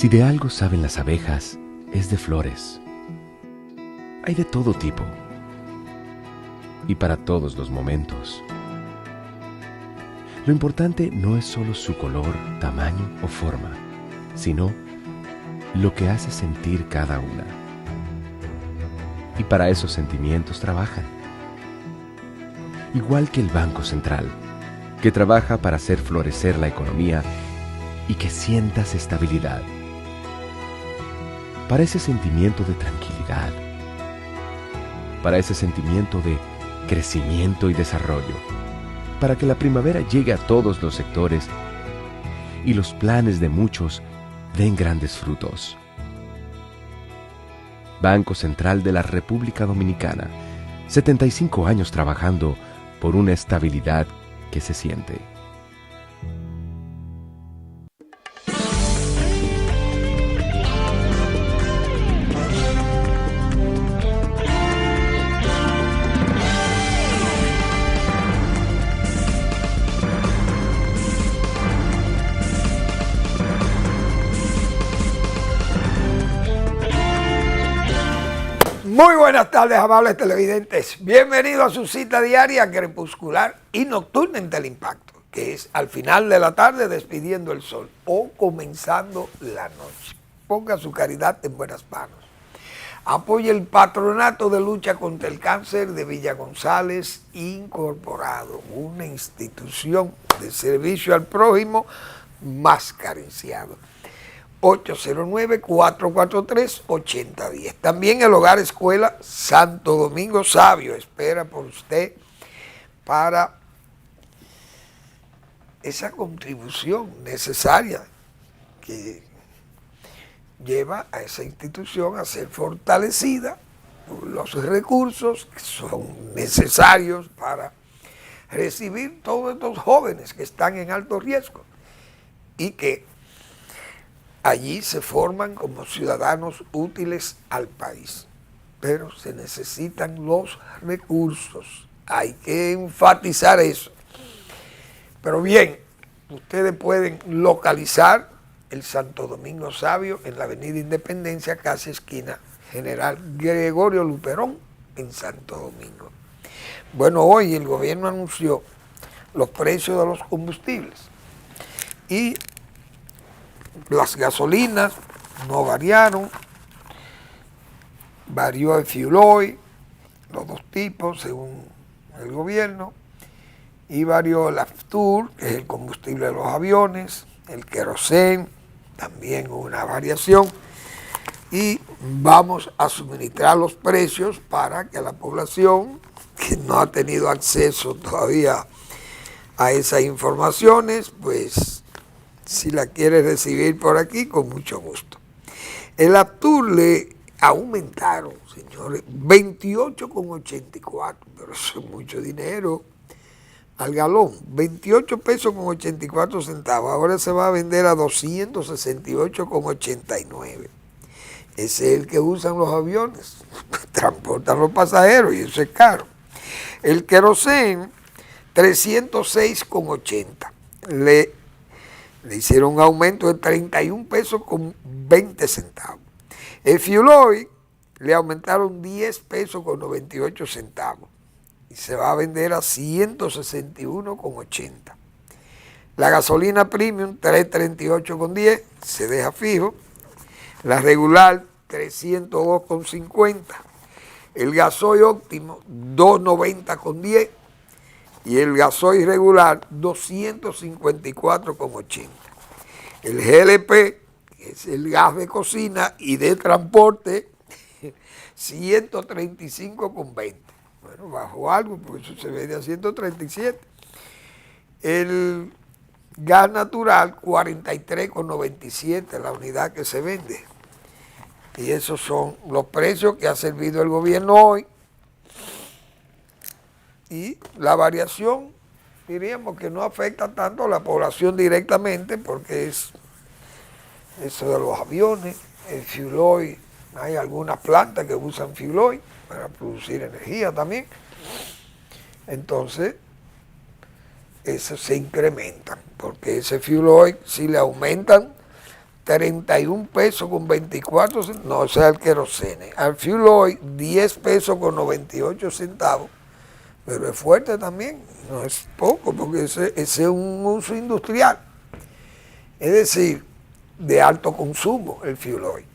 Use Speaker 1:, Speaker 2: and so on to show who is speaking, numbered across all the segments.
Speaker 1: Si de algo saben las abejas, es de flores. Hay de todo tipo y para todos los momentos. Lo importante no es solo su color, tamaño o forma, sino lo que hace sentir cada una. Y para esos sentimientos trabajan. Igual que el Banco Central, que trabaja para hacer florecer la economía y que sientas estabilidad. Para ese sentimiento de tranquilidad. Para ese sentimiento de crecimiento y desarrollo. Para que la primavera llegue a todos los sectores y los planes de muchos den grandes frutos. Banco Central de la República Dominicana, 75 años trabajando por una estabilidad que se siente.
Speaker 2: Muy buenas tardes, amables televidentes. Bienvenidos a su cita diaria crepuscular y nocturna en Teleimpacto, que es al final de la tarde despidiendo el sol o comenzando la noche. Ponga su caridad en buenas manos. Apoye el Patronato de Lucha contra el Cáncer de Villa González Incorporado, una institución de servicio al prójimo más carenciado. 809-443-8010. También el Hogar Escuela Santo Domingo Sabio espera por usted para esa contribución necesaria que lleva a esa institución a ser fortalecida por los recursos que son necesarios para recibir todos estos jóvenes que están en alto riesgo y que allí se forman como ciudadanos útiles al país, pero se necesitan los recursos. Hay que enfatizar eso. Pero bien, ustedes pueden localizar el Santo Domingo Sabio en la Avenida Independencia, casi esquina General Gregorio Luperón, en Santo Domingo. Bueno, hoy el gobierno anunció los precios de los combustibles y las gasolinas no variaron, varió el fuel oil, los dos tipos según el gobierno, y varió el Aftur, que es el combustible de los aviones, el querosén, también una variación, y vamos a suministrar los precios para que la población que no ha tenido acceso todavía a esas informaciones, pues si la quiere recibir por aquí, con mucho gusto. El Aptur le aumentaron, señores, 28,84, pero eso es mucho dinero al galón, 28 pesos con 84 centavos, ahora se va a vender a 268,89. Ese es el que usan los aviones, transportan los pasajeros y eso es caro. El querosén, 306,80, le hicieron un aumento de 31 pesos con 20 centavos. El fuel oil le aumentaron 10 pesos con 98 centavos y se va a vender a 161,80. La gasolina premium, 338,10, se deja fijo. La regular, 302,50. El gasoil óptimo, 290,10. Y el gasoil regular, 254,80. El GLP, que es el gas de cocina y de transporte, 135,20. Bueno, bajó algo, porque eso se vende a 137. El gas natural, 43,97 la unidad que se vende. Y esos son los precios que ha servido el gobierno hoy. Y la variación, diríamos que no afecta tanto a la población directamente, porque es eso de los aviones, el fuel oil, hay algunas plantas que usan fuel oil para producir energía también. Entonces, eso se incrementan, porque ese fuel oil, si le aumentan 31 pesos con 24 centavos, no, o sea, el querosene. Al fuel oil, 10 pesos con 98 centavos, pero es fuerte también, no es poco, porque ese es un uso industrial. Es decir, de alto consumo el fuel oil.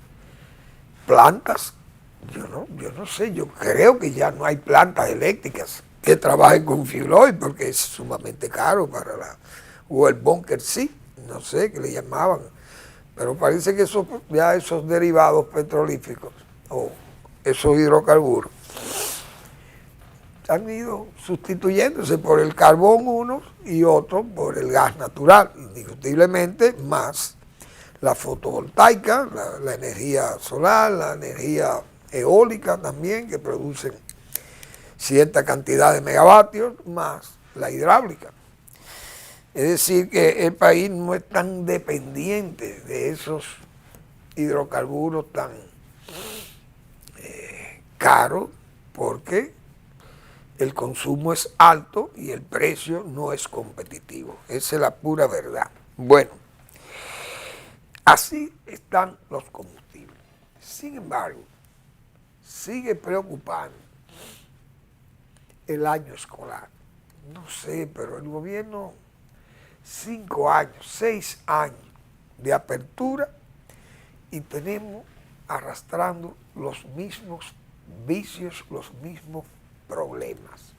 Speaker 2: Plantas, yo no sé, yo creo que ya no hay plantas eléctricas que trabajen con fuel oil porque es sumamente caro para o el bunker sí, no sé qué le llamaban, pero parece que ya esos derivados petrolíferos o esos hidrocarburos han ido sustituyéndose por el carbón uno y otro por el gas natural, indiscutiblemente más la fotovoltaica, la energía solar, la energía eólica también, que producen cierta cantidad de megavatios, más la hidráulica. Es decir, que el país no es tan dependiente de esos hidrocarburos tan caros, porque el consumo es alto y el precio no es competitivo. Esa es la pura verdad. Bueno, así están los combustibles. Sin embargo, sigue preocupando el año escolar. No sé, pero el gobierno, 5 años, 6 años de apertura y tenemos arrastrando los mismos vicios, los mismos problemas.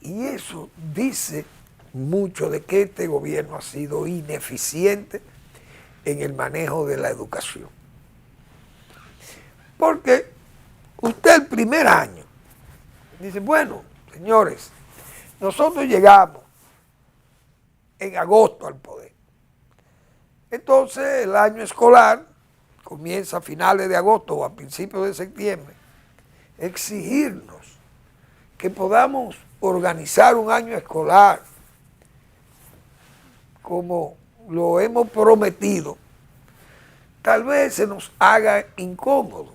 Speaker 2: Y eso dice mucho de que este gobierno ha sido ineficiente en el manejo de la educación. Porque usted el primer año dice, bueno, señores, nosotros llegamos en agosto al poder. Entonces el año escolar comienza a finales de agosto o a principios de septiembre. Exigirnos que podamos organizar un año escolar como lo hemos prometido, tal vez se nos haga incómodo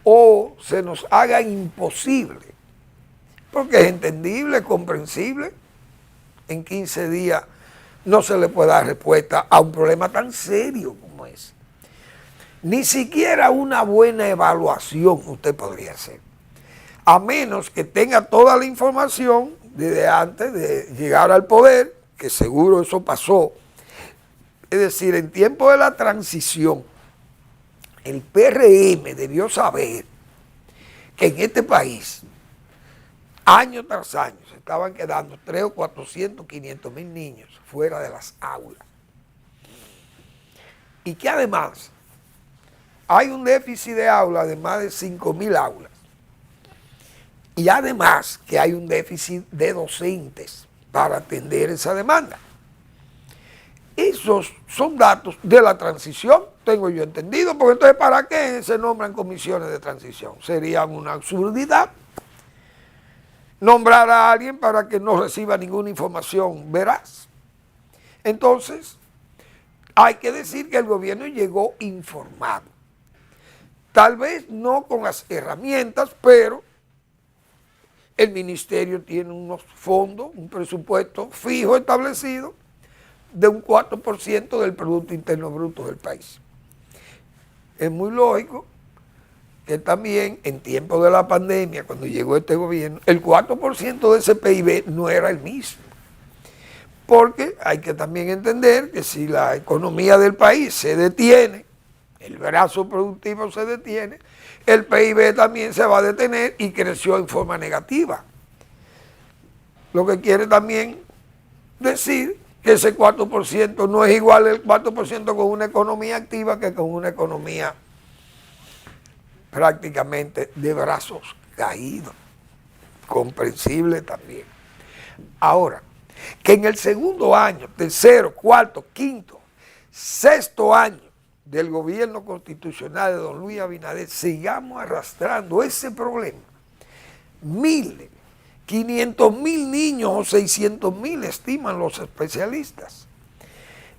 Speaker 2: o se nos haga imposible, porque es entendible, comprensible. En 15 días no se le puede dar respuesta a un problema tan serio como ese. Ni siquiera una buena evaluación usted podría hacer, a menos que tenga toda la información desde antes de llegar al poder, que seguro eso pasó. Es decir, en tiempo de la transición, el PRM debió saber que en este país, año tras año, se estaban quedando 300 o 400, 500 mil niños fuera de las aulas. Y que además hay un déficit de aulas de más de 5.000 aulas. Y además que hay un déficit de docentes para atender esa demanda. Esos son datos de la transición, tengo yo entendido, porque entonces ¿para qué se nombran comisiones de transición? Sería una absurdidad nombrar a alguien para que no reciba ninguna información veraz. Entonces, hay que decir que el gobierno llegó informado. Tal vez no con las herramientas, pero el ministerio tiene unos fondos, un presupuesto fijo establecido de un 4% del Producto Interno Bruto del país. Es muy lógico que también en tiempo de la pandemia, cuando llegó este gobierno, el 4% de ese PIB no era el mismo. Porque hay que también entender que si la economía del país se detiene, el brazo productivo se detiene, el PIB también se va a detener y creció en forma negativa. Lo que quiere también decir que ese 4% no es igual el 4% con una economía activa que con una economía prácticamente de brazos caídos. Comprensible también. Ahora, que en el segundo año, tercero, cuarto, quinto, sexto año del gobierno constitucional de don Luis Abinader sigamos arrastrando ese problema. 500.000 niños o 600.000 estiman los especialistas.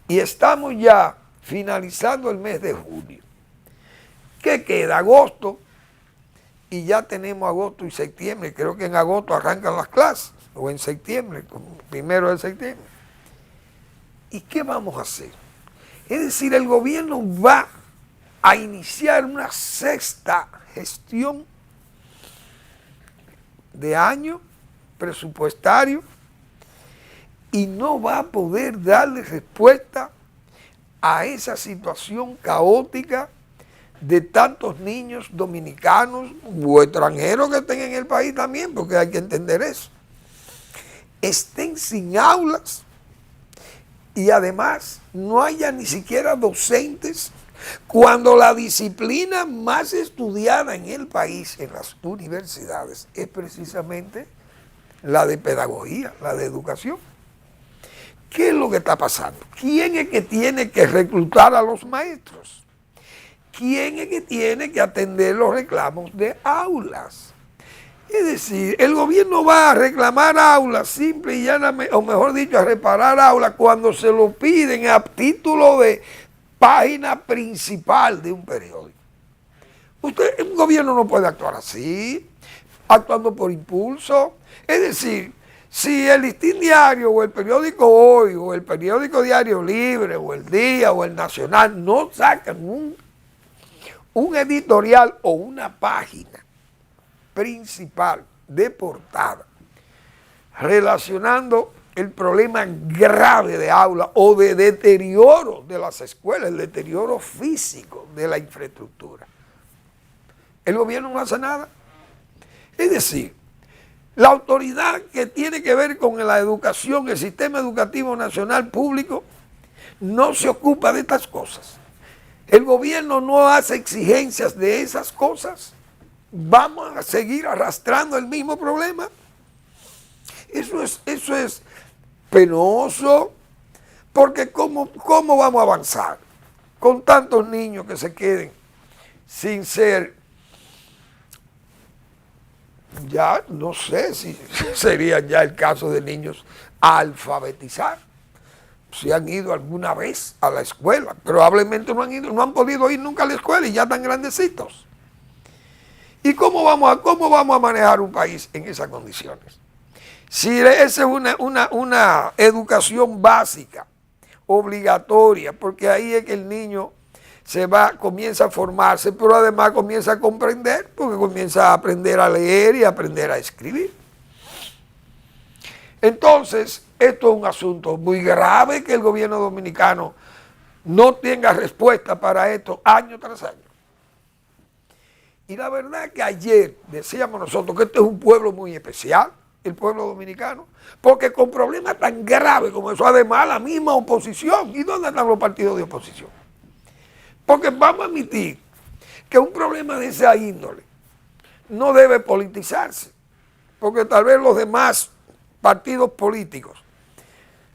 Speaker 2: Y estamos ya finalizando el mes de junio. ¿Qué queda? Agosto, y ya tenemos agosto y septiembre. Creo que en agosto arrancan las clases, o en septiembre, 1 de septiembre. ¿Y qué vamos a hacer? Es decir, el gobierno va a iniciar una sexta gestión de año presupuestario y no va a poder darle respuesta a esa situación caótica de tantos niños dominicanos o extranjeros que estén en el país también, porque hay que entender eso. Estén sin aulas y además no haya ni siquiera docentes, cuando la disciplina más estudiada en el país, en las universidades, es precisamente la de pedagogía, la de educación. ¿Qué es lo que está pasando? ¿Quién es que tiene que reclutar a los maestros? ¿Quién es que tiene que atender los reclamos de aulas? Es decir, el gobierno va a reclamar aulas simple y llanamente, o mejor dicho, a reparar aulas cuando se lo piden a título de página principal de un periódico. Un gobierno no puede actuar así, actuando por impulso. Es decir, si el Listín Diario o el periódico Hoy o el periódico Diario Libre o el Día o el Nacional no sacan un editorial o una página principal de portada relacionando el problema grave de aula o de deterioro de las escuelas, el deterioro físico de la infraestructura, el gobierno no hace nada. Es decir, la autoridad que tiene que ver con la educación, el sistema educativo nacional público, no se ocupa de estas cosas. El gobierno no hace exigencias de esas cosas. Vamos a seguir arrastrando el mismo problema. Eso es penoso, porque ¿cómo vamos a avanzar con tantos niños que se queden sin ser, ya no sé si sería ya el caso de niños a alfabetizar? Si han ido alguna vez a la escuela, probablemente no han podido ir nunca a la escuela y ya están grandecitos. ¿Y cómo vamos a manejar un país en esas condiciones? Si esa es una educación básica, obligatoria, porque ahí es que el niño comienza a formarse, pero además comienza a comprender, porque comienza a aprender a leer y a aprender a escribir. Entonces, esto es un asunto muy grave que el gobierno dominicano no tenga respuesta para esto año tras año. Y la verdad que ayer decíamos nosotros que este es un pueblo muy especial, el pueblo dominicano, porque con problemas tan graves como eso, además la misma oposición. ¿Y dónde están los partidos de oposición? Porque vamos a admitir que un problema de esa índole no debe politizarse, porque tal vez los demás partidos políticos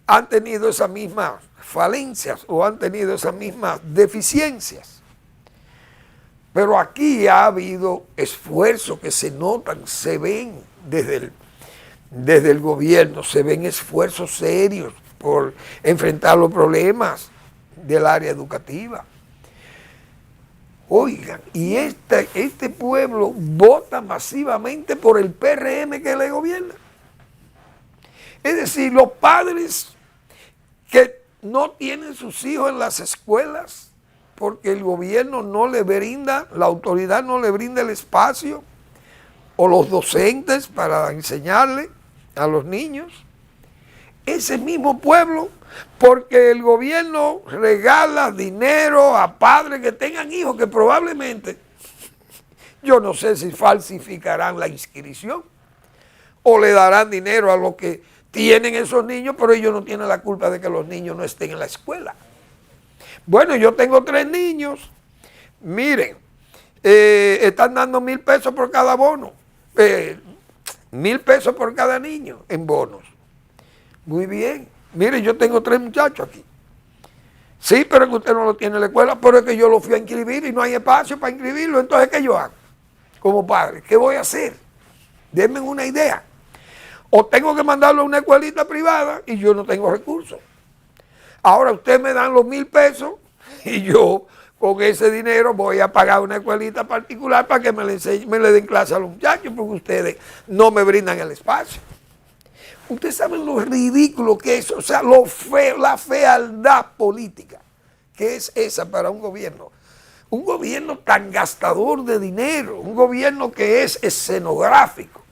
Speaker 2: han tenido esas mismas falencias o han tenido esas mismas deficiencias. Pero aquí ha habido esfuerzos que se notan, se ven desde el gobierno, se ven esfuerzos serios por enfrentar los problemas del área educativa. Oigan, y este pueblo vota masivamente por el PRM que le gobierna. Es decir, los padres que no tienen sus hijos en las escuelas porque el gobierno no le brinda, la autoridad no le brinda el espacio, o los docentes para enseñarle a los niños. Ese mismo pueblo, porque el gobierno regala dinero a padres que tengan hijos que probablemente, yo no sé si falsificarán la inscripción o le darán dinero a los que tienen esos niños, pero ellos no tienen la culpa de que los niños no estén en la escuela. Bueno, yo tengo 3 niños, miren, están dando 1,000 pesos por cada bono, 1,000 pesos por cada niño en bonos. Muy bien, miren, yo tengo 3 muchachos aquí. Sí, pero que usted no lo tiene en la escuela, pero es que yo lo fui a inscribir y no hay espacio para inscribirlo. Entonces, ¿qué yo hago como padre? ¿Qué voy a hacer? Denme una idea. O tengo que mandarlo a una escuelita privada y yo no tengo recursos. Ahora ustedes me dan los 1,000 pesos y yo con ese dinero voy a pagar una escuelita particular para que me le den clase a los muchachos, porque ustedes no me brindan el espacio. Ustedes saben lo ridículo que es, o sea, lo feo, la fealdad política ¿Qué es esa para un gobierno? Un gobierno tan gastador de dinero, un gobierno que es escenográfico,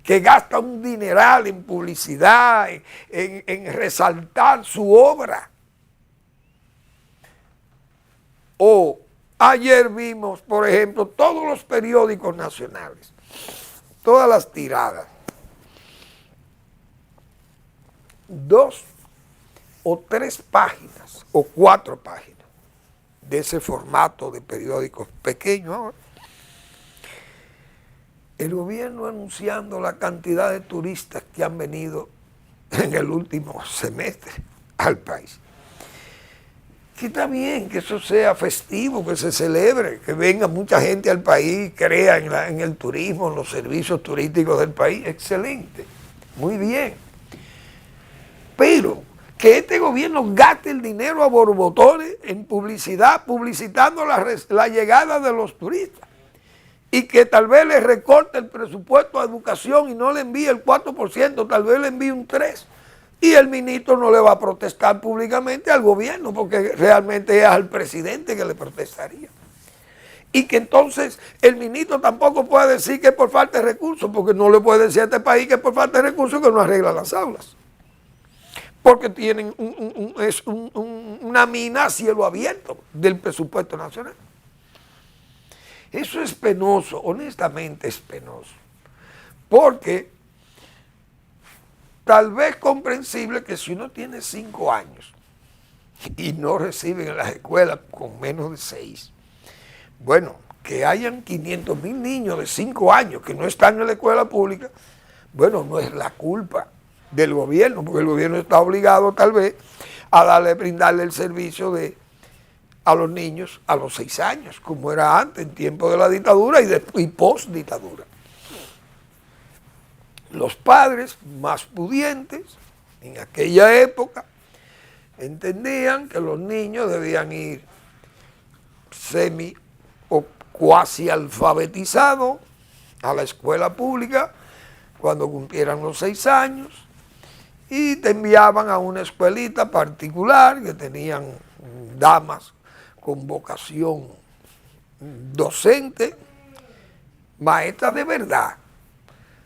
Speaker 2: que gasta un dineral en publicidad, en resaltar su obra. O ayer vimos, por ejemplo, todos los periódicos nacionales, todas las tiradas, 2 o 3 páginas o 4 páginas de ese formato de periódicos pequeños ahora. El gobierno anunciando la cantidad de turistas que han venido en el último semestre al país. Que está bien que eso sea festivo, que se celebre, que venga mucha gente al país, crea en el turismo, en los servicios turísticos del país. Excelente, muy bien. Pero que este gobierno gaste el dinero a borbotones en publicidad, publicitando la llegada de los turistas, y que tal vez le recorte el presupuesto a educación y no le envíe el 4%, tal vez le envíe un 3%. Y el ministro no le va a protestar públicamente al gobierno, porque realmente es al presidente que le protestaría. Y que entonces el ministro tampoco puede decir que es por falta de recursos, porque no le puede decir a este país que es por falta de recursos que no arregla las aulas. Porque tienen una mina a cielo abierto del presupuesto nacional. Eso es penoso, honestamente es penoso. Porque tal vez comprensible que si uno tiene 5 años y no reciben en las escuelas con menos de 6, bueno, que hayan 500,000 niños de 5 años que no están en la escuela pública, bueno, no es la culpa del gobierno, porque el gobierno está obligado tal vez a brindarle el servicio a los niños a los 6 años, como era antes, en tiempo de la dictadura y post-dictadura. Los padres más pudientes en aquella época entendían que los niños debían ir semi o cuasi alfabetizados a la escuela pública cuando cumplieran los 6 años, y te enviaban a una escuelita particular que tenían damas con vocación docente, maestras de verdad.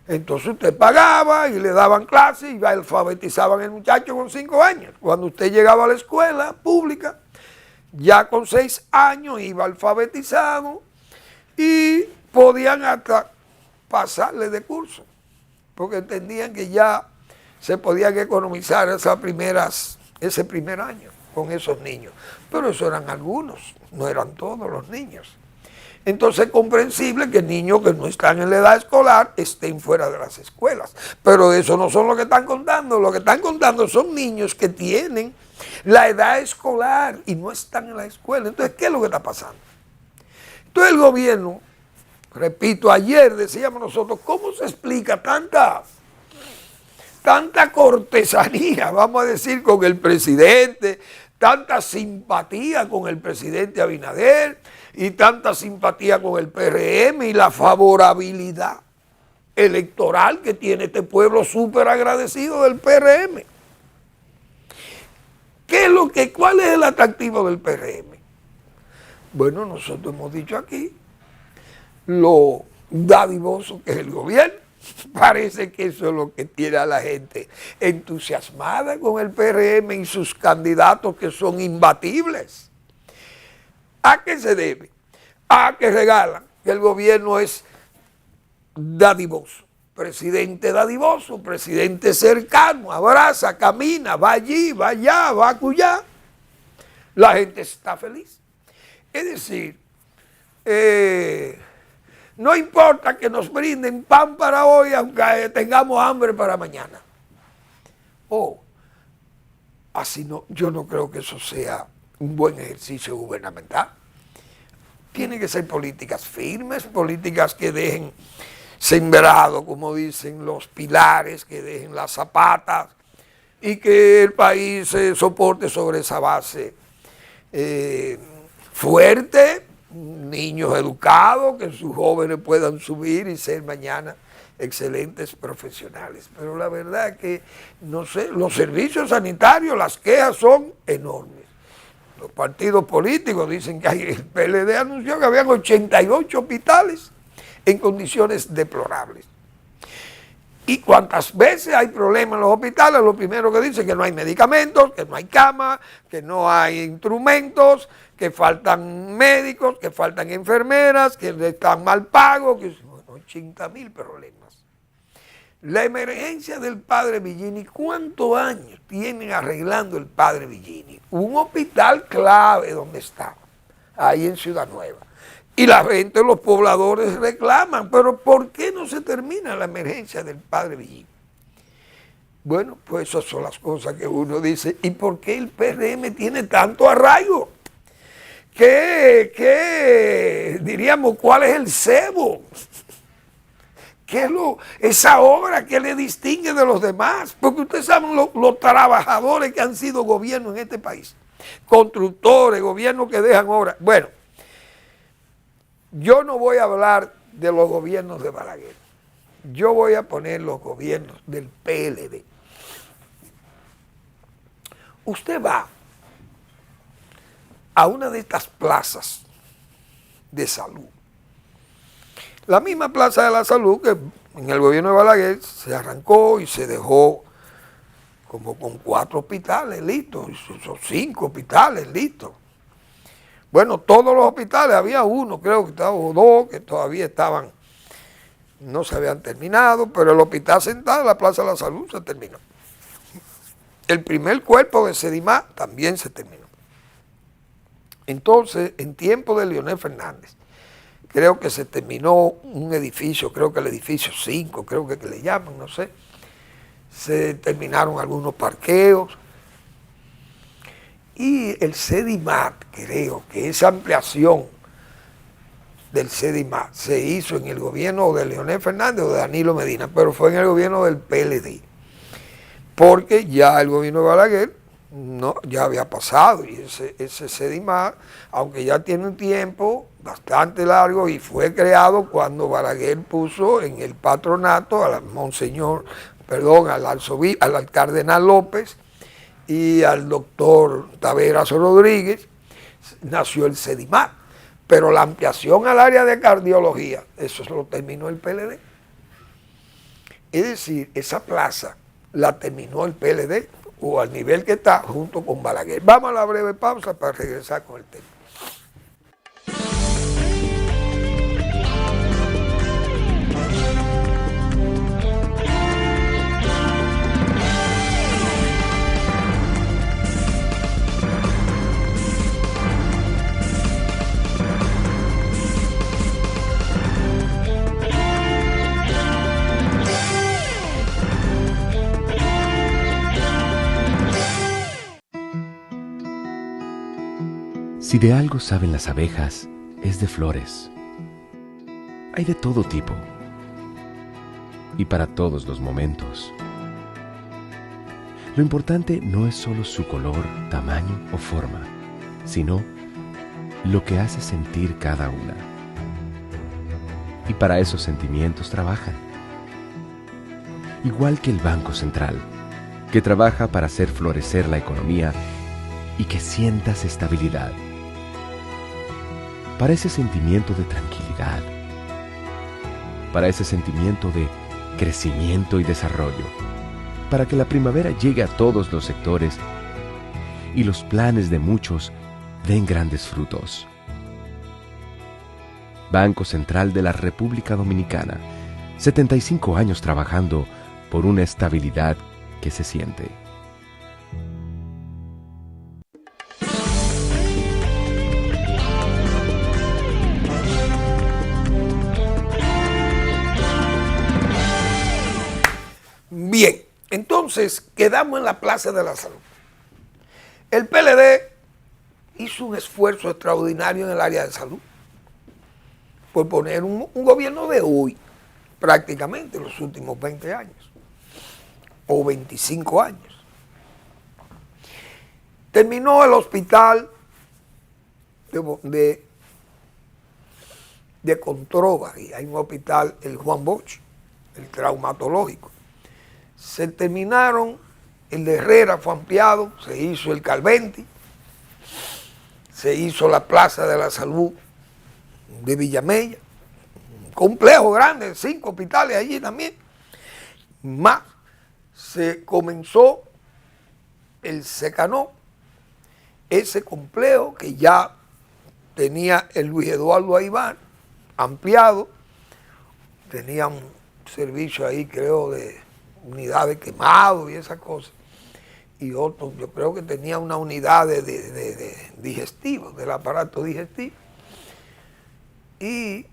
Speaker 2: Entonces usted pagaba y le daban clases y alfabetizaban al muchacho con 5 años. Cuando usted llegaba a la escuela pública, ya con 6 años iba alfabetizado y podían hasta pasarle de curso, porque entendían que ya se podían economizar ese primer año con esos niños. Pero eso eran algunos, no eran todos los niños. Entonces es comprensible que niños que no están en la edad escolar estén fuera de las escuelas. Pero eso no son lo que están contando. Lo que están contando son niños que tienen la edad escolar y no están en la escuela. Entonces, ¿qué es lo que está pasando? Entonces el gobierno, repito, ayer decíamos nosotros, ¿cómo se explica tanta cortesanía, vamos a decir, con el presidente, tanta simpatía con el presidente Abinader y tanta simpatía con el PRM y la favorabilidad electoral que tiene este pueblo súper agradecido del PRM? ¿Cuál es el atractivo del PRM? Bueno, nosotros hemos dicho aquí lo dadivoso que es el gobierno. Parece que eso es lo que tiene a la gente entusiasmada con el PRM y sus candidatos que son imbatibles. ¿A qué se debe? A que regalan, que el gobierno es dadivoso. Presidente dadivoso, presidente cercano, abraza, camina, va allí, va allá, va acullá. La gente está feliz. Es decir, no importa que nos brinden pan para hoy, aunque tengamos hambre para mañana. Así no, yo no creo que eso sea un buen ejercicio gubernamental. Tienen que ser políticas firmes, políticas que dejen sembrado, como dicen, los pilares, que dejen las zapatas y que el país se soporte sobre esa base fuerte, niños educados, que sus jóvenes puedan subir y ser mañana excelentes profesionales. Pero la verdad es que, no sé, los servicios sanitarios, las quejas son enormes. los partidos políticos dicen que el PLD anunció que habían 88 hospitales en condiciones deplorables. Y cuántas veces hay problemas en los hospitales, lo primero que dicen es que no hay medicamentos, que no hay camas, que no hay instrumentos, que faltan médicos, que faltan enfermeras, que están mal pagos, que 80.000 problemas. La emergencia del Padre Villini, ¿cuántos años tienen arreglando el Padre Villini? Un hospital clave donde está, ahí en Ciudad Nueva. Y la gente, los pobladores reclaman, pero ¿por qué no se termina la emergencia del Padre Villini? Bueno, pues esas son las cosas que uno dice. ¿Y por qué el PRM tiene tanto arraigo? Diríamos, ¿cuál es el cebo? ¿Qué es esa obra que le distingue de los demás? Porque ustedes saben los trabajadores que han sido gobierno en este país. Constructores, gobiernos que dejan obras. Bueno, yo no voy a hablar de los gobiernos de Balaguer. Yo voy a poner los gobiernos del PLD. Usted va a una de estas plazas de salud. La misma Plaza de la Salud que en el gobierno de Balaguer se arrancó y se dejó como con 4 hospitales listos, 5 hospitales listos. Bueno, todos los hospitales, había uno, creo que estaban, o 2, que todavía estaban, no se habían terminado, pero el hospital central de la Plaza de la Salud se terminó. El primer cuerpo de Sedimá también se terminó. Entonces, en tiempo de Leonel Fernández, creo que se terminó un edificio, creo que el edificio 5, creo que le llaman, no sé. Se terminaron algunos parqueos. Y el Sedimat, creo que esa ampliación del Sedimat se hizo en el gobierno de Leonel Fernández o de Danilo Medina, pero fue en el gobierno del PLD. Porque ya el gobierno de Balaguer ya había pasado y ese Sedimat, aunque ya tiene un tiempo bastante largo y fue creado cuando Balaguer puso en el patronato al cardenal López y al doctor Taveras Rodríguez, nació el Sedimat. Pero la ampliación al área de cardiología, eso se lo terminó el PLD. Es decir, esa plaza la terminó el PLD o al nivel que está junto con Balaguer. Vamos a la breve pausa para regresar con el tema.
Speaker 1: Si de algo saben las abejas, es de flores. Hay de todo tipo y para todos los momentos. Lo importante no es solo su color, tamaño o forma, sino lo que hace sentir cada una. Y para esos sentimientos trabajan. Igual que el Banco Central, que trabaja para hacer florecer la economía y que sientas estabilidad. Para ese sentimiento de tranquilidad, para ese sentimiento de crecimiento y desarrollo, para que la primavera llegue a todos los sectores y los planes de muchos den grandes frutos. Banco Central de la República Dominicana, 75 años trabajando por una estabilidad que se siente.
Speaker 2: Bien, entonces quedamos en la Plaza de la Salud. El PLD hizo un esfuerzo extraordinario en el área de salud por poner un gobierno de hoy, prácticamente los últimos 20 años o 25 años. Terminó el hospital de Controva, y hay un hospital, el Juan Bosch, el traumatológico. Se terminaron, el de Herrera fue ampliado, se hizo el Calventi, se hizo la Plaza de la Salud de Villamella, un complejo grande, 5 hospitales allí también. Más se comenzó el Secanó, ese complejo que ya tenía el Luis Eduardo Aybar ampliado, tenía un servicio ahí, creo, de unidades quemados y esas cosas, y otro, yo creo que tenía una unidad de digestivo, del aparato digestivo, y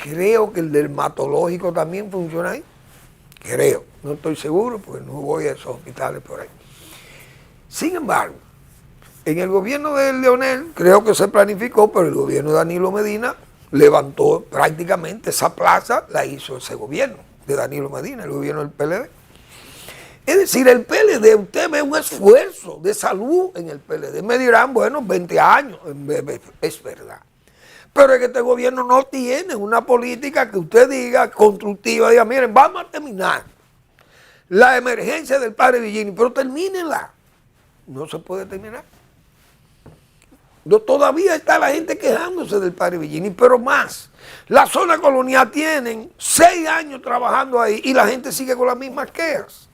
Speaker 2: creo que el dermatológico también funciona ahí, creo, no estoy seguro porque no voy a esos hospitales por ahí. Sin embargo, en el gobierno de Leonel creo que se planificó, pero el gobierno de Danilo Medina levantó prácticamente esa plaza, la hizo ese gobierno de Danilo Medina, el gobierno del PLD. Es decir, el PLD, usted ve un esfuerzo de salud en el PLD. Me dirán, bueno, 20 años, es verdad. Pero es que este gobierno no tiene una política que usted diga constructiva, diga, miren, vamos a terminar la emergencia del padre Villini, pero termínenla. No se puede terminar. Todavía está la gente quejándose del padre Villini, pero más. La zona colonial tienen 6 años trabajando ahí y la gente sigue con las mismas quejas.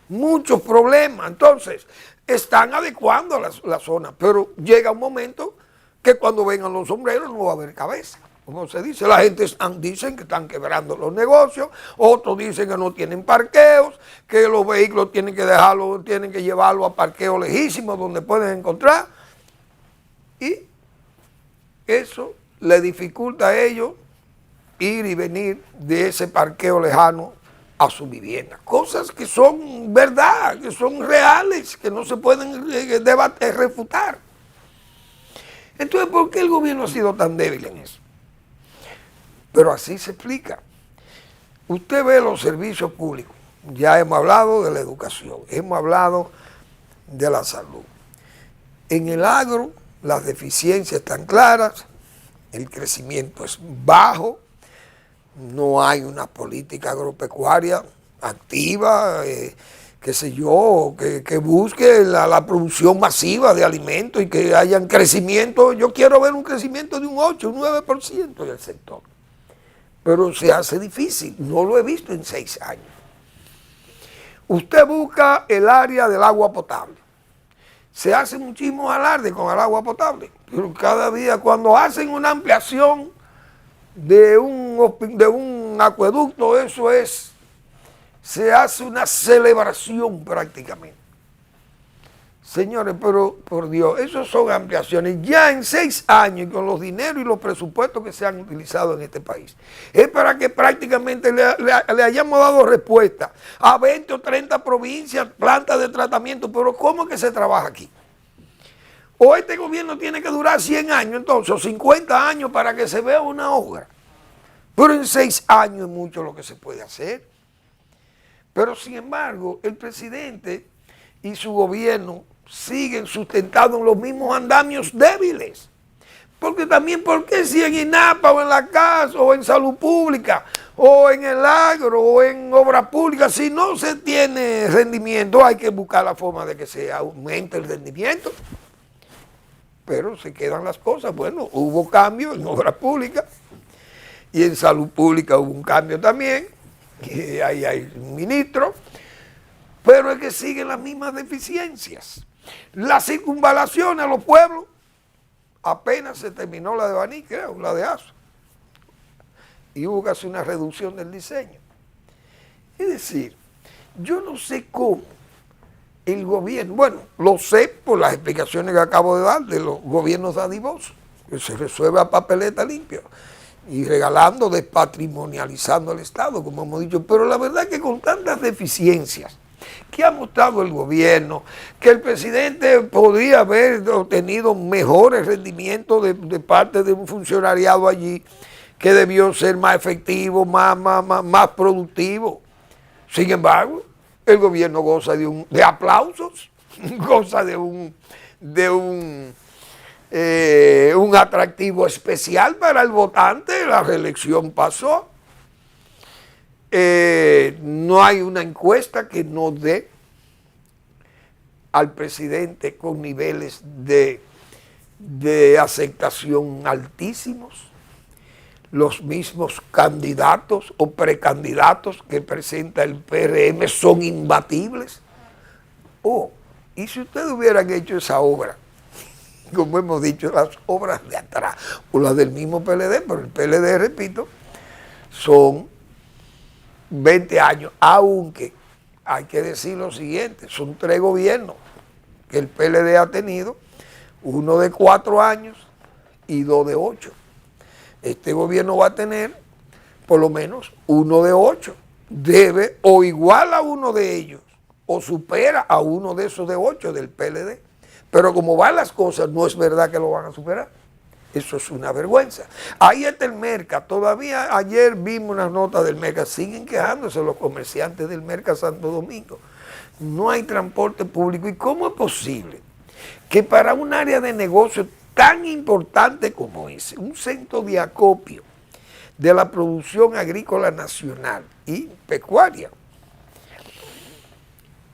Speaker 2: Muchos problemas. Entonces, están adecuando la zona, pero llega un momento que cuando vengan los sombreros no va a haber cabeza. Como se dice, la gente dicen que están quebrando los negocios, otros dicen que no tienen parqueos, que los vehículos tienen que dejarlos, tienen que llevarlos a parqueos lejísimos donde pueden encontrar. Y eso le dificulta a ellos ir y venir de ese parqueo lejano a su vivienda. Cosas que son verdad, que son reales, que no se pueden debatir, refutar. Entonces, ¿por qué el gobierno ha sido tan débil en eso? Pero así se explica. Usted ve los servicios públicos. Ya hemos hablado de la educación, hemos hablado de la salud. En el agro, las deficiencias están claras, el crecimiento es bajo, no hay una política agropecuaria activa, qué sé yo, que busque la producción masiva de alimentos y que haya un crecimiento. Yo quiero ver un crecimiento de un 8, un 9% del sector. Pero se hace difícil, no lo he visto en 6 años. Usted busca el área del agua potable. Se hace muchísimo alarde con el agua potable, pero cada día cuando hacen una ampliación de un acueducto, se hace una celebración prácticamente. Señores, pero por Dios, eso son ampliaciones. Ya en 6 años, con los dineros y los presupuestos que se han utilizado en este país, es para que prácticamente le hayamos dado respuesta a 20 o 30 provincias, plantas de tratamiento. Pero ¿cómo que se trabaja aquí? O este gobierno tiene que durar 100 años, entonces, o 50 años para que se vea una obra. Pero en 6 años es mucho lo que se puede hacer. Pero sin embargo, el presidente y su gobierno siguen sustentados en los mismos andamios débiles. Porque también, ¿por qué si en INAPA o en la casa o en salud pública o en el agro o en obra pública, si no se tiene rendimiento, hay que buscar la forma de que se aumente el rendimiento? Pero se quedan las cosas. Bueno, hubo cambio en obra pública y en salud pública hubo un cambio también, y ahí hay un ministro, pero es que siguen las mismas deficiencias. Las circunvalaciones a los pueblos, apenas se terminó la de Baní, creo, la de Azo, y hubo que hacer una reducción del diseño. Es decir, yo no sé cómo el gobierno, bueno, lo sé por las explicaciones que acabo de dar de los gobiernos dadivosos, que se resuelve a papeleta limpia y regalando, despatrimonializando al Estado, como hemos dicho, pero la verdad es que con tantas deficiencias que ha mostrado el gobierno, que el presidente podría haber obtenido mejores rendimientos de parte de un funcionariado allí, que debió ser más efectivo, más productivo. Sin embargo, el gobierno goza de aplausos, goza de un atractivo especial para el votante. La reelección pasó. No hay una encuesta que no dé al presidente con niveles de aceptación altísimos. Los mismos candidatos o precandidatos que presenta el PRM son imbatibles. Y si ustedes hubieran hecho esa obra, como hemos dicho, las obras de atrás, o las del mismo PLD, pero el PLD, repito, son 20 años, aunque hay que decir lo siguiente, son 3 gobiernos que el PLD ha tenido, uno de 4 años y 2 de 8. Este gobierno va a tener por lo menos uno de 8, debe o igual a uno de ellos, o supera a uno de esos de 8 del PLD. Pero como van las cosas, no es verdad que lo van a superar. Eso es una vergüenza. Ahí está el Merca. Todavía ayer vimos una nota del Merca. Siguen quejándose los comerciantes del Merca Santo Domingo. No hay transporte público. ¿Y cómo es posible que para un área de negocio tan importante como ese, un centro de acopio de la producción agrícola nacional y pecuaria,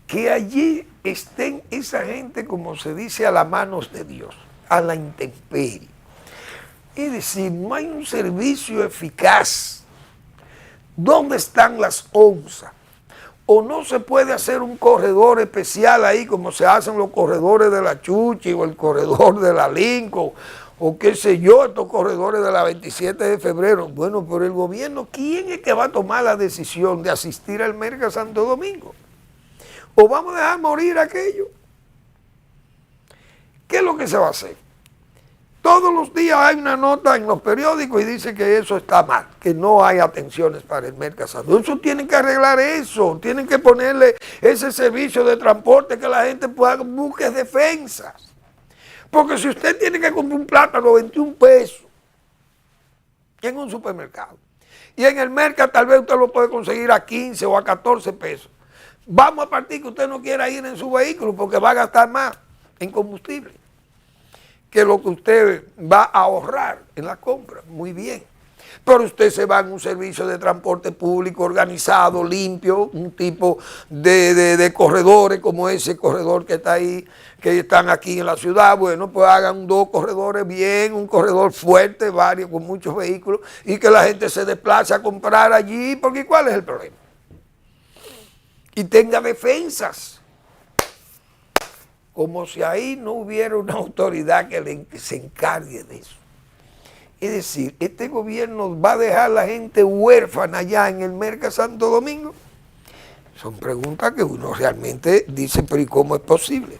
Speaker 2: que allí estén esa gente, como se dice, a las manos de Dios, a la intemperie? Es decir, no hay un servicio eficaz. ¿Dónde están las onzas? O no se puede hacer un corredor especial ahí, como se hacen los corredores de la Chuchi, o el corredor de la Lincoln, o qué sé yo, estos corredores de la 27 de febrero. Bueno, pero el gobierno, ¿quién es que va a tomar la decisión de asistir al Merca Santo Domingo? ¿O vamos a dejar morir aquello? ¿Qué es lo que se va a hacer? Todos los días hay una nota en los periódicos y dice que eso está mal, que no hay atenciones para el Merca Santo. Eso tienen que arreglar eso, tienen que ponerle ese servicio de transporte que la gente pueda buscar defensas. Porque si usted tiene que comprar un plátano 21 pesos en un supermercado y en el Merca tal vez usted lo puede conseguir a 15 o a 14 pesos, vamos a partir que usted no quiera ir en su vehículo porque va a gastar más en combustible que lo que usted va a ahorrar en la compra. Muy bien. Pero usted se va en un servicio de transporte público organizado, limpio, un tipo de corredores como ese corredor que está ahí, que están aquí en la ciudad. Bueno, pues hagan 2 corredores bien, un corredor fuerte, varios con muchos vehículos, y que la gente se desplace a comprar allí, porque ¿cuál es el problema? Y tenga defensas. Como si ahí no hubiera una autoridad que se encargue de eso. Es decir, este gobierno va a dejar a la gente huérfana allá en el Merca Santo Domingo. Son preguntas que uno realmente dice, pero ¿y cómo es posible?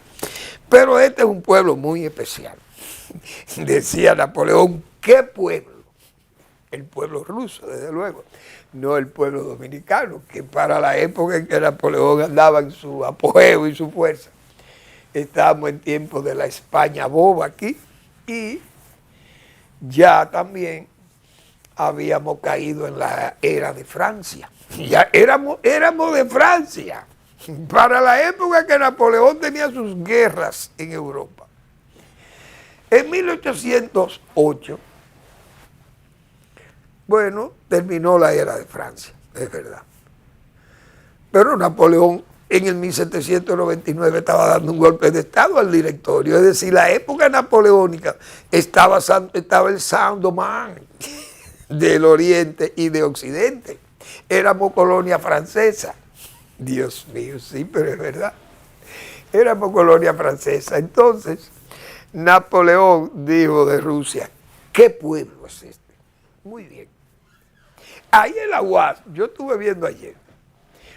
Speaker 2: Pero este es un pueblo muy especial. Decía Napoleón, ¿qué pueblo? El pueblo ruso, desde luego, no el pueblo dominicano, que para la época en que Napoleón andaba en su apogeo y su fuerza, estábamos en tiempos de la España boba aquí y ya también habíamos caído en la era de Francia. Ya éramos de Francia para la época que Napoleón tenía sus guerras en Europa. En 1808, bueno, terminó la era de Francia, es verdad. Pero Napoleón en el 1799 estaba dando un golpe de Estado al directorio. Es decir, la época napoleónica estaba el Saint-Domingue del Oriente y de Occidente. Éramos colonia francesa. Dios mío, sí, pero es verdad. Éramos colonia francesa. Entonces, Napoleón dijo de Rusia, ¿qué pueblo es este? Muy bien. Ahí en la UAS, yo estuve viendo ayer,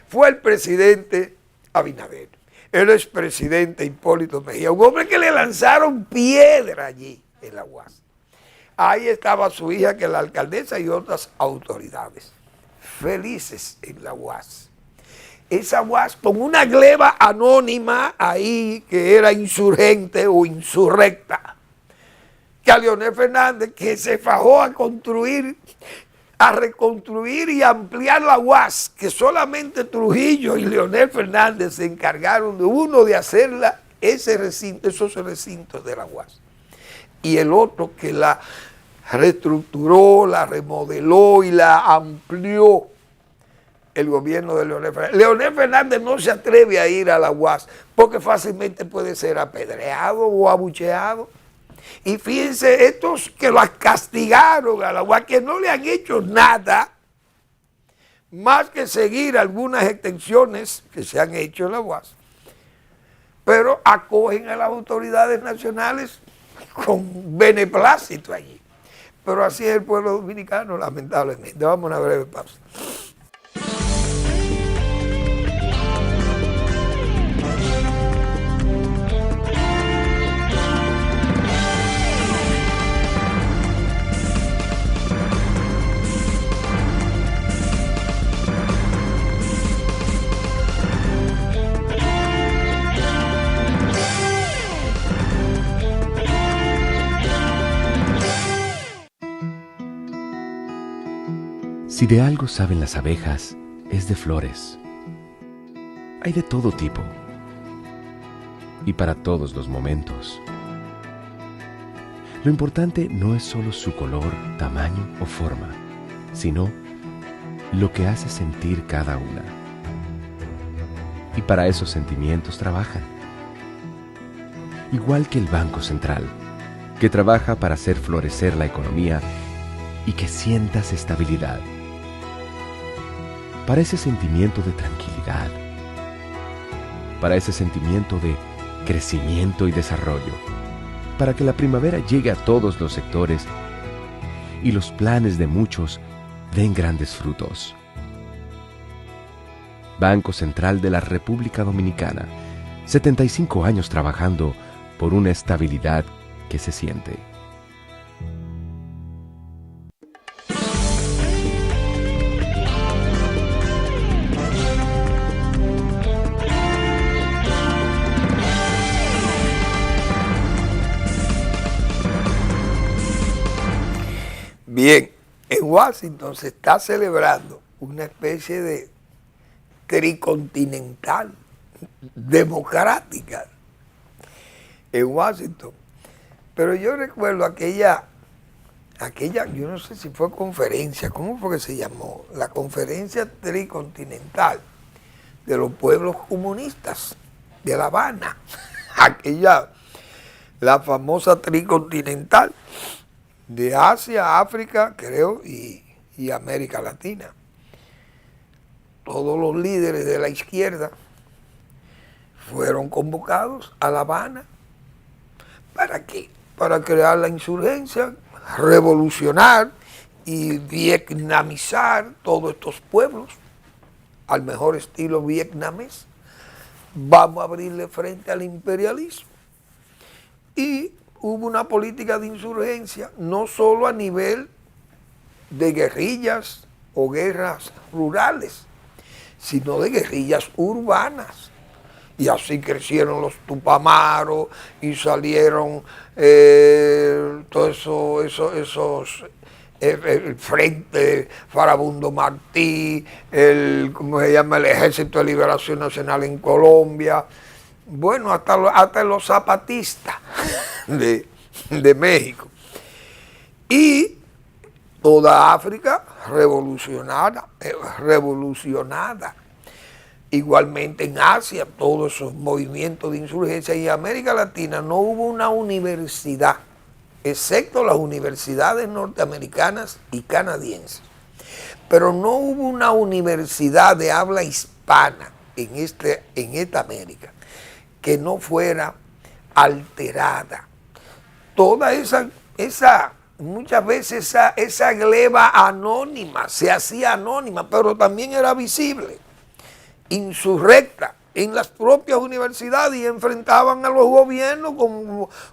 Speaker 2: fue el presidente Abinader, el expresidente Hipólito Mejía, un hombre que le lanzaron piedra allí en la UAS. Ahí estaba su hija, que es la alcaldesa, y otras autoridades, felices en la UAS. Esa UAS con una gleba anónima ahí, que era insurgente o insurrecta, que a Leonel Fernández, que se fajó a construir, a reconstruir y ampliar la UAS, que solamente Trujillo y Leonel Fernández se encargaron de hacerla, esos recintos de la UAS. Y el otro que la reestructuró, la remodeló y la amplió el gobierno de Leonel Fernández. Leonel Fernández no se atreve a ir a la UAS porque fácilmente puede ser apedreado o abucheado. Y fíjense, estos que las castigaron a la UAS, que no le han hecho nada más que seguir algunas extensiones que se han hecho en la UAS, pero acogen a las autoridades nacionales con beneplácito allí. Pero así es el pueblo dominicano, lamentablemente. Vamos a una breve pausa.
Speaker 1: Si de algo saben las abejas, es de flores. Hay de todo tipo y para todos los momentos. Lo importante no es solo su color, tamaño o forma, sino lo que hace sentir cada una. Y para esos sentimientos trabajan. Igual que el Banco Central, que trabaja para hacer florecer la economía y que sientas estabilidad. Para ese sentimiento de tranquilidad, para ese sentimiento de crecimiento y desarrollo, para que la primavera llegue a todos los sectores y los planes de muchos den grandes frutos. Banco Central de la República Dominicana, 75 años trabajando por una estabilidad que se siente.
Speaker 2: Bien, en Washington se está celebrando una especie de tricontinental democrática en Washington. Pero yo recuerdo aquella, yo no sé si fue conferencia, ¿cómo fue que se llamó? La conferencia tricontinental de los pueblos comunistas de La Habana. La famosa tricontinental de Asia, África, creo, y América Latina. Todos los líderes de la izquierda fueron convocados a La Habana. ¿Para qué? Para crear la insurgencia, revolucionar y vietnamizar todos estos pueblos al mejor estilo vietnamés. Vamos a abrirle frente al imperialismo. Y hubo una política de insurgencia, no solo a nivel de guerrillas o guerras rurales, sino de guerrillas urbanas. Y así crecieron los Tupamaros y salieron todos esos el Frente Farabundo Martí, ¿cómo se llama? El Ejército de Liberación Nacional en Colombia. Bueno, hasta los zapatistas de México. Y toda África revolucionada. Igualmente en Asia, todos esos movimientos de insurgencia. Y en América Latina no hubo una universidad, excepto las universidades norteamericanas y canadienses. Pero no hubo una universidad de habla hispana en esta América que no fuera alterada. Toda muchas veces esa gleba anónima, se hacía anónima, pero también era visible, insurrecta en las propias universidades y enfrentaban a los gobiernos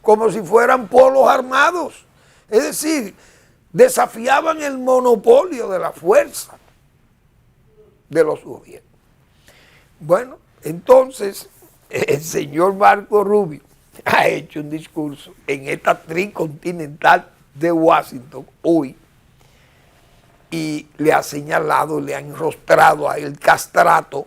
Speaker 2: como si fueran polos armados. Es decir, desafiaban el monopolio de la fuerza de los gobiernos. Bueno, entonces el señor Marco Rubio ha hecho un discurso en esta tricontinental de Washington hoy y le ha señalado, le ha enrostrado a el castrato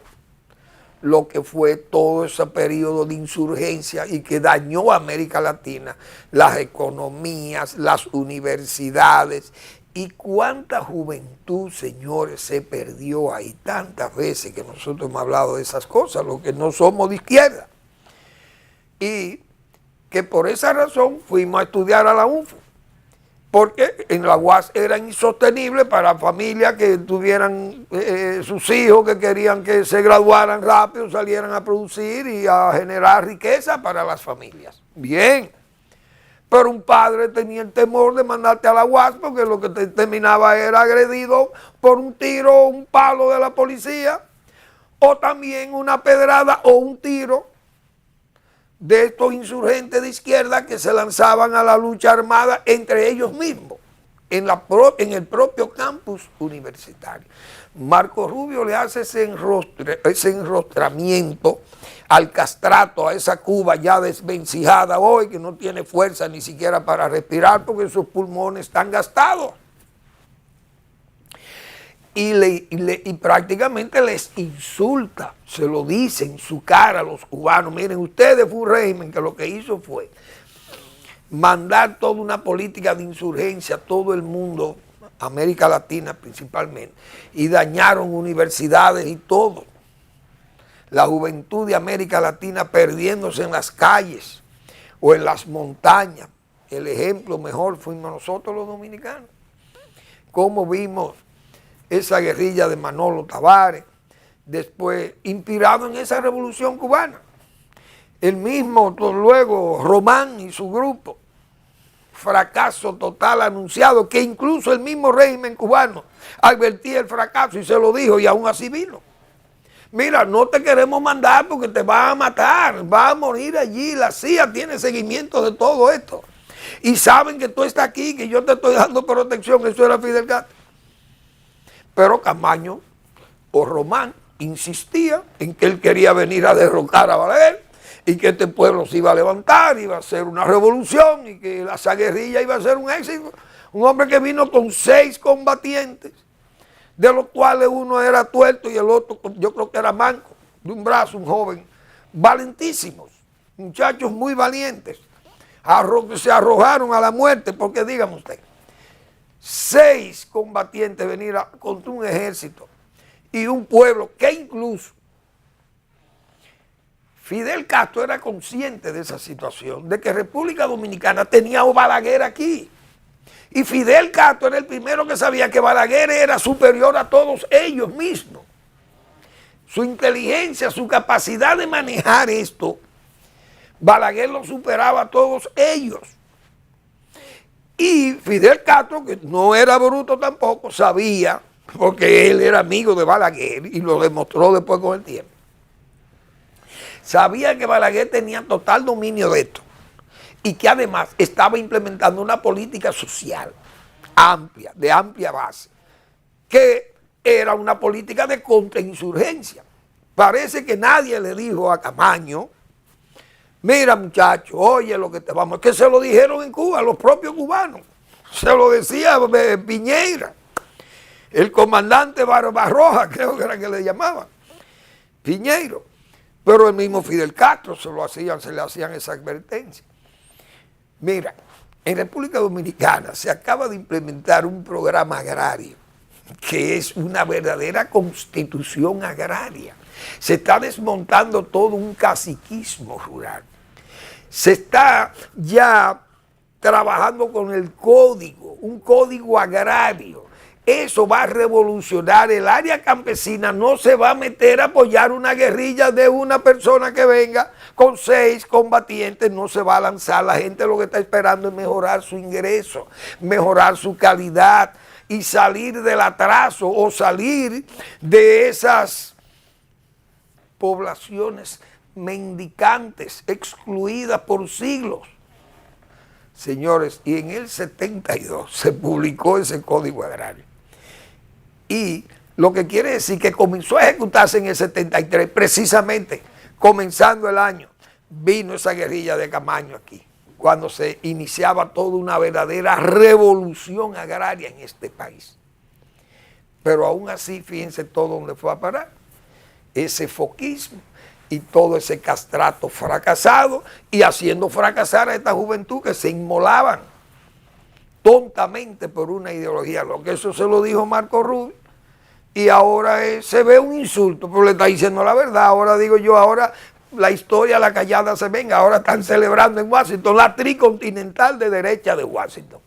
Speaker 2: lo que fue todo ese periodo de insurgencia y que dañó a América Latina, las economías, las universidades, y cuánta juventud, señores, se perdió ahí tantas veces que nosotros hemos hablado de esas cosas, los que no somos de izquierda. Y que por esa razón fuimos a estudiar a la UNFU, porque en la UAS era insostenible para familias que tuvieran sus hijos que querían que se graduaran rápido, salieran a producir y a generar riqueza para las familias. Bien, pero un padre tenía el temor de mandarte a la UAS porque lo que te terminaba era agredido por un tiro o un palo de la policía, o también una pedrada o un tiro de estos insurgentes de izquierda que se lanzaban a la lucha armada entre ellos mismos, en el propio campus universitario. Marco Rubio le hace ese enrostramiento al castrato, a esa Cuba ya desvencijada hoy, que no tiene fuerza ni siquiera para respirar porque sus pulmones están gastados. Y prácticamente les insulta, se lo dice en su cara a los cubanos. Miren, ustedes fue un régimen que lo que hizo fue mandar toda una política de insurgencia a todo el mundo, América Latina principalmente, y dañaron universidades y todo. La juventud de América Latina perdiéndose en las calles o en las montañas. El ejemplo mejor fuimos nosotros los dominicanos. Cómo vimos esa guerrilla de Manolo Tavares, después inspirado en esa revolución cubana. El mismo luego Román y su grupo, fracaso total anunciado, que incluso el mismo régimen cubano advertía el fracaso y se lo dijo y aún así vino. Mira, no te queremos mandar porque te van a matar, vas a morir allí, la CIA tiene seguimiento de todo esto. Y saben que tú estás aquí, que yo te estoy dando protección, eso era Fidel Castro. Pero Camaño o Román insistía en que él quería venir a derrocar a Balaguer y que este pueblo se iba a levantar, iba a ser una revolución y que esa guerrilla iba a ser un éxito. Un hombre que vino con 6 combatientes, de los cuales uno era tuerto y el otro yo creo que era manco, de un brazo, un joven, valentísimos, muchachos muy valientes, se arrojaron a la muerte, porque dígame usted, 6 combatientes venir contra un ejército y un pueblo que incluso Fidel Castro era consciente de esa situación, de que República Dominicana tenía a Balaguer aquí. Y Fidel Castro era el primero que sabía que Balaguer era superior a todos ellos mismos. Su inteligencia, su capacidad de manejar esto, Balaguer lo superaba a todos ellos. Y Fidel Castro, que no era bruto tampoco, sabía, porque él era amigo de Balaguer y lo demostró después con el tiempo, sabía que Balaguer tenía total dominio de esto y que además estaba implementando una política social amplia, de amplia base, que era una política de contrainsurgencia. Parece que nadie le dijo a Camaño, mira muchacho, oye lo que te vamos, que se lo dijeron en Cuba, los propios cubanos, se lo decía Piñeira, el comandante Barbarroja, creo que era que le llamaban, Piñeiro, pero el mismo Fidel Castro se le hacían esa advertencia. Mira, en República Dominicana se acaba de implementar un programa agrario que es una verdadera constitución agraria. Se está desmontando todo un caciquismo rural. Se está ya trabajando con el código, un código agrario. Eso va a revolucionar el área campesina, no se va a meter a apoyar una guerrilla de una persona que venga con 6 combatientes, no se va a lanzar. La gente lo que está esperando es mejorar su ingreso, mejorar su calidad y salir del atraso o salir de esas poblaciones mendicantes, excluidas por siglos. Señores, y en el 72 se publicó ese código agrario. Y lo que quiere decir que comenzó a ejecutarse en el 73, precisamente comenzando el año, vino esa guerrilla de Camaño aquí, cuando se iniciaba toda una verdadera revolución agraria en este país. Pero aún así, fíjense todo donde fue a parar, ese foquismo y todo ese castrato fracasado y haciendo fracasar a esta juventud que se inmolaban tontamente por una ideología. Lo que eso se lo dijo Marco Rubio y ahora se ve un insulto, pero le está diciendo la verdad. Ahora digo yo, ahora la historia, la callada se venga. Ahora están celebrando en Washington la tricontinental de derecha de Washington.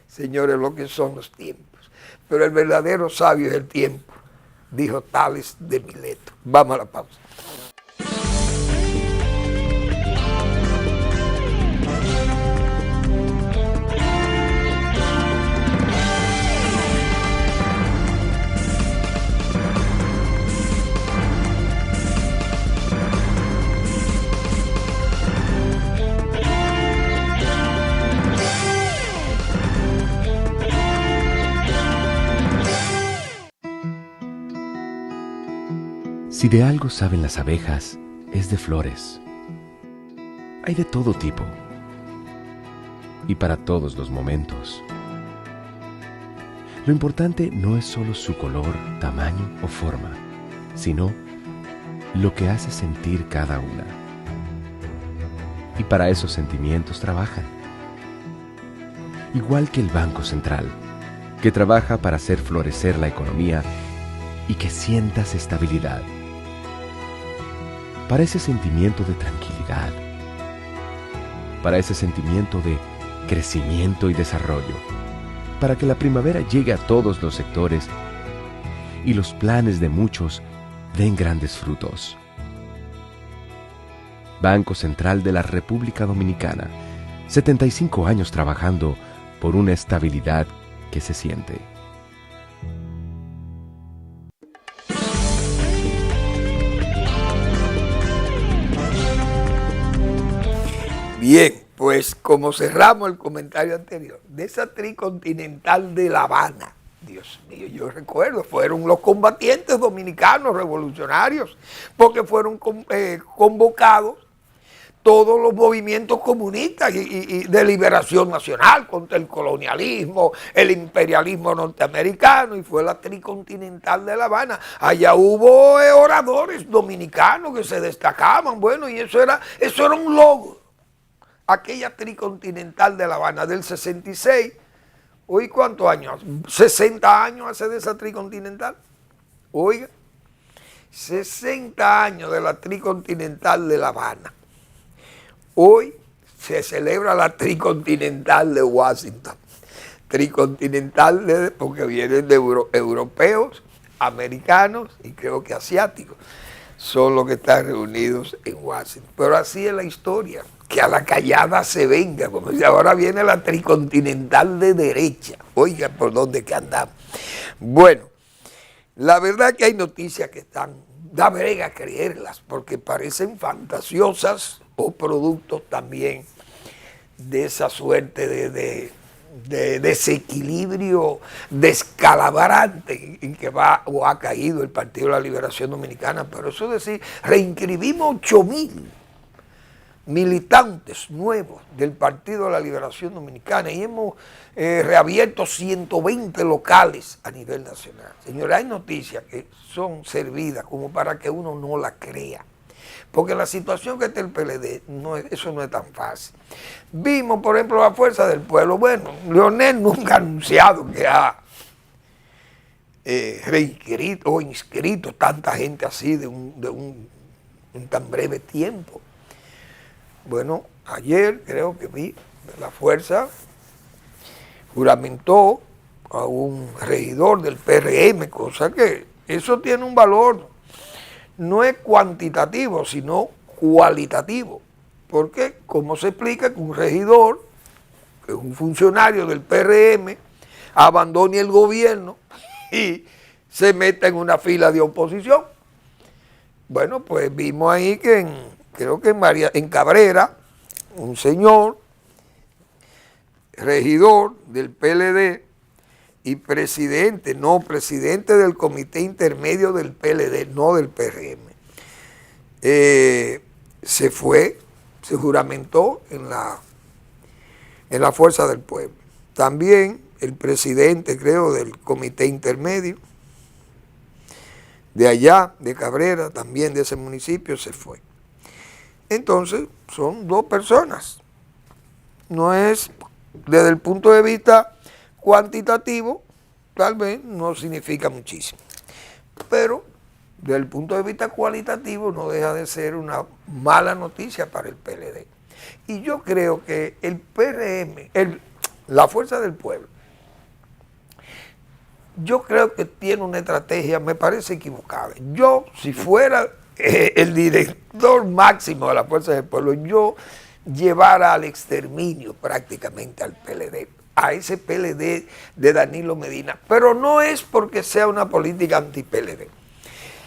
Speaker 2: Señores, lo que son los tiempos. Pero el verdadero sabio es el tiempo, dijo Tales de Mileto. Vamos a la pausa.
Speaker 1: Si de algo saben las abejas, es de flores. Hay de todo tipo y para todos los momentos. Lo importante no es solo su color, tamaño o forma, sino lo que hace sentir cada una. Y para esos sentimientos trabajan. Igual que el Banco Central, que trabaja para hacer florecer la economía y que sientas estabilidad. Para ese sentimiento de tranquilidad, para ese sentimiento de crecimiento y desarrollo, para que la primavera llegue a todos los sectores y los planes de muchos den grandes frutos. Banco Central de la República Dominicana, 75 años trabajando por una estabilidad que se siente.
Speaker 2: Bien, pues como cerramos el comentario anterior, de esa tricontinental de La Habana, Dios mío, yo recuerdo, fueron los combatientes dominicanos revolucionarios, porque fueron convocados todos los movimientos comunistas y de liberación nacional contra el colonialismo, el imperialismo norteamericano, y fue la tricontinental de La Habana. Allá hubo oradores dominicanos que se destacaban, bueno, y eso era un logro. Aquella tricontinental de La Habana del 66, hoy ¿cuántos años? 60 años hace de esa tricontinental. Oiga, 60 años de la tricontinental de La Habana. Hoy se celebra la tricontinental de Washington. Tricontinental porque vienen de europeos, americanos y creo que asiáticos. Son los que están reunidos en Washington. Pero así es la historia, que a la callada se venga, como si ahora viene la tricontinental de derecha. Oiga, por dónde que andamos. Bueno, la verdad que hay noticias que da brega creerlas, porque parecen fantasiosas o productos también de esa suerte de desequilibrio descalabrante en que va o ha caído el Partido de la Liberación Dominicana. Pero eso es decir, reinscribimos 8,000 militantes nuevos del Partido de la Liberación Dominicana y hemos reabierto 120 locales a nivel nacional. Señores, hay noticias que son servidas como para que uno no la crea. Porque la situación que está el PLD, eso no es tan fácil. Vimos, por ejemplo, la Fuerza del Pueblo. Bueno, Leonel nunca ha anunciado que ha reinscrito o inscrito tanta gente así en tan breve tiempo. Bueno, ayer creo que vi la Fuerza juramentó a un regidor del PRM, cosa que eso tiene un valor. No es cuantitativo, sino cualitativo. Porque, ¿cómo se explica que un regidor, que es un funcionario del PRM, abandone el gobierno y se meta en una fila de oposición? Bueno, pues vimos ahí que creo que en Cabrera, un señor, regidor del PLD y presidente del comité intermedio del PLD, no del PRM, se juramentó en la Fuerza del Pueblo. También el presidente, creo, del comité intermedio de allá, de Cabrera, también de ese municipio, se fue. Entonces, son dos personas. No es, desde el punto de vista cuantitativo, tal vez no significa muchísimo. Pero desde el punto de vista cualitativo, no deja de ser una mala noticia para el PLD. Y yo creo que el PRM, la Fuerza del Pueblo, yo creo que tiene una estrategia, me parece equivocada. Yo, si fuera el director máximo de la Fuerza del Pueblo, yo llevara al exterminio prácticamente al PLD, a ese PLD de Danilo Medina. Pero no es porque sea una política anti-PLD,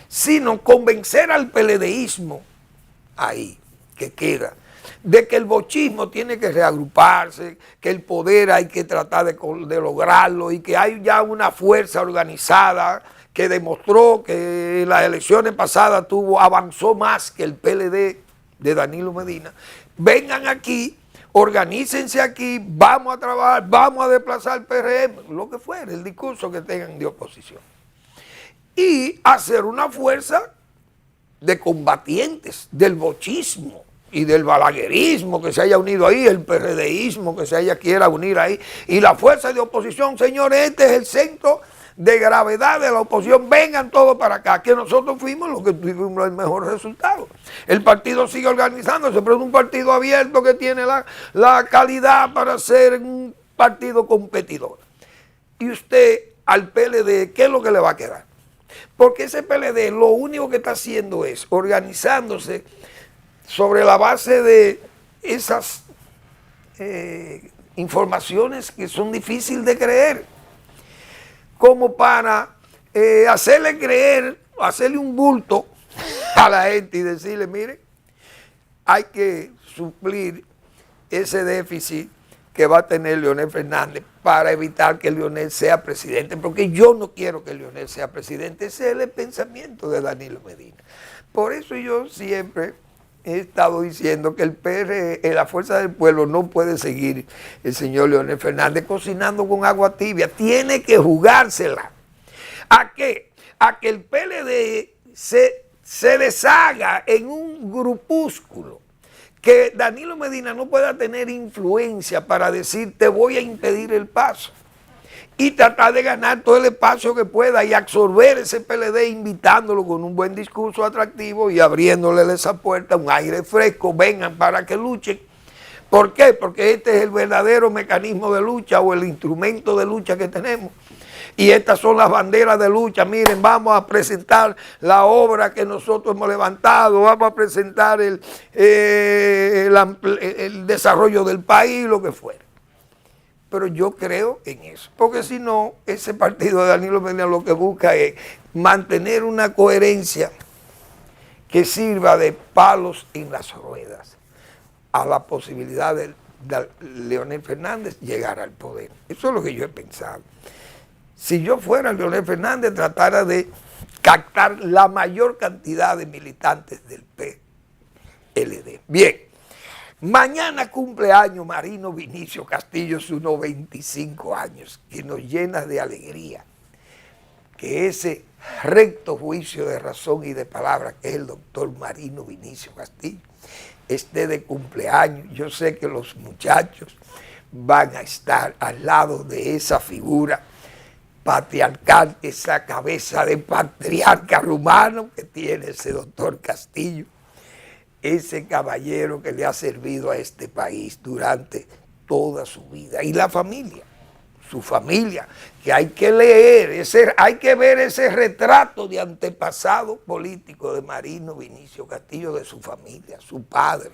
Speaker 2: sino convencer al PLDismo ahí, que queda, de que el bochismo tiene que reagruparse, que el poder hay que tratar de lograrlo y que hay ya una fuerza organizada que demostró que en las elecciones pasadas avanzó más que el PLD de Danilo Medina. Vengan aquí, organícense aquí, vamos a trabajar, vamos a desplazar el PRM, lo que fuera, el discurso que tengan de oposición. Y hacer una fuerza de combatientes del bochismo y del balaguerismo que se haya unido ahí, el PRDismo que quiera unir ahí, y la fuerza de oposición. Señores, este es el centro de gravedad de la oposición, vengan todos para acá, que nosotros fuimos los que tuvimos el mejor resultado. El partido sigue organizándose, pero es un partido abierto que tiene la calidad para ser un partido competidor. Y usted al PLD, ¿qué es lo que le va a quedar? Porque ese PLD lo único que está haciendo es organizándose sobre la base de esas informaciones que son difíciles de creer, como para hacerle creer, hacerle un bulto a la gente y decirle, mire, hay que suplir ese déficit que va a tener Leonel Fernández para evitar que Leonel sea presidente, porque yo no quiero que Leonel sea presidente. Ese es el pensamiento de Danilo Medina. Por eso yo siempre he estado diciendo que la Fuerza del Pueblo no puede seguir el señor Leonel Fernández cocinando con agua tibia. Tiene que jugársela. ¿A qué? A que el PLD se deshaga en un grupúsculo, que Danilo Medina no pueda tener influencia para decir te voy a impedir el paso, y tratar de ganar todo el espacio que pueda y absorber ese PLD invitándolo con un buen discurso atractivo y abriéndole esa puerta, un aire fresco, vengan para que luchen. ¿Por qué? Porque este es el verdadero mecanismo de lucha o el instrumento de lucha que tenemos. Y estas son las banderas de lucha. Miren, vamos a presentar la obra que nosotros hemos levantado, vamos a presentar el desarrollo del país, lo que fuera. Pero yo creo en eso, porque si no, ese partido de Danilo Medina lo que busca es mantener una coherencia que sirva de palos en las ruedas a la posibilidad de Leonel Fernández llegar al poder. Eso es lo que yo he pensado. Si yo fuera Leonel Fernández, tratara de captar la mayor cantidad de militantes del PLD. Bien. Mañana cumpleaños Marino Vinicio Castillo, sus 95 años, que nos llena de alegría que ese recto juicio de razón y de palabra que es el doctor Marino Vinicio Castillo esté de cumpleaños. Yo sé que los muchachos van a estar al lado de esa figura patriarcal, esa cabeza de patriarca rumano que tiene ese doctor Castillo, ese caballero que le ha servido a este país durante toda su vida. Y la familia, su familia, que hay que leer, hay que ver ese retrato de antepasado político de Marino Vinicio Castillo, de su familia, su padre,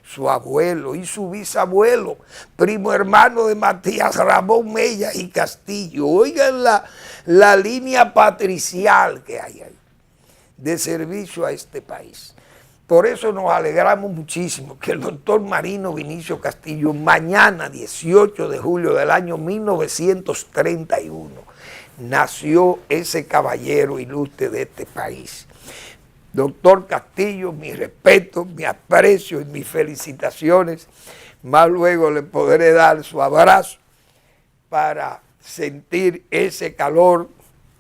Speaker 2: su abuelo y su bisabuelo, primo hermano de Matías Ramón Mella y Castillo. Oigan la línea patricial que hay ahí, de servicio a este país. Por eso nos alegramos muchísimo que el doctor Marino Vinicio Castillo, mañana 18 de julio del año 1931, nació ese caballero ilustre de este país. Doctor Castillo, mi respeto, mi aprecio y mis felicitaciones. Más luego le podré dar su abrazo para sentir ese calor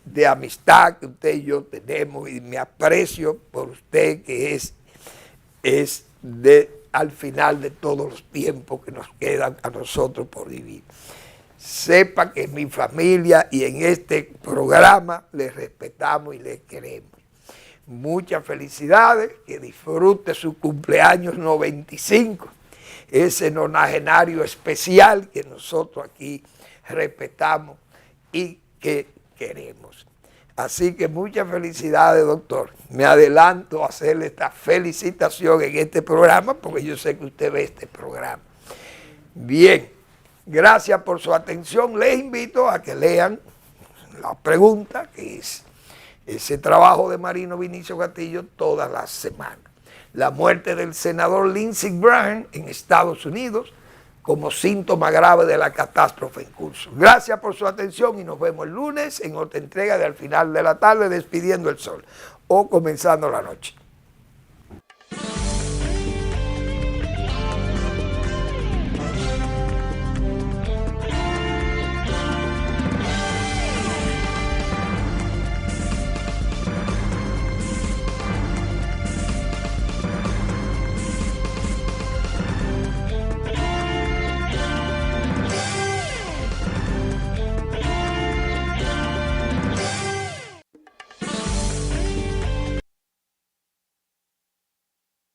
Speaker 2: de amistad que usted y yo tenemos, y mi aprecio por usted, que es al final de todos los tiempos que nos quedan a nosotros por vivir. Sepa que en mi familia y en este programa le respetamos y le queremos. Muchas felicidades, que disfrute su cumpleaños 95, ese nonagenario especial que nosotros aquí respetamos y que queremos. Así que muchas felicidades, doctor. Me adelanto a hacerle esta felicitación en este programa porque yo sé que usted ve este programa. Bien, gracias por su atención. Les invito a que lean la pregunta, que es ese trabajo de Marino Vinicio Castillo todas las semanas. La muerte del senador Lindsey Graham en Estados Unidos como síntoma grave de la catástrofe en curso. Gracias por su atención y nos vemos el lunes en otra entrega de Al Final de la Tarde, Despidiendo el Sol o Comenzando la Noche.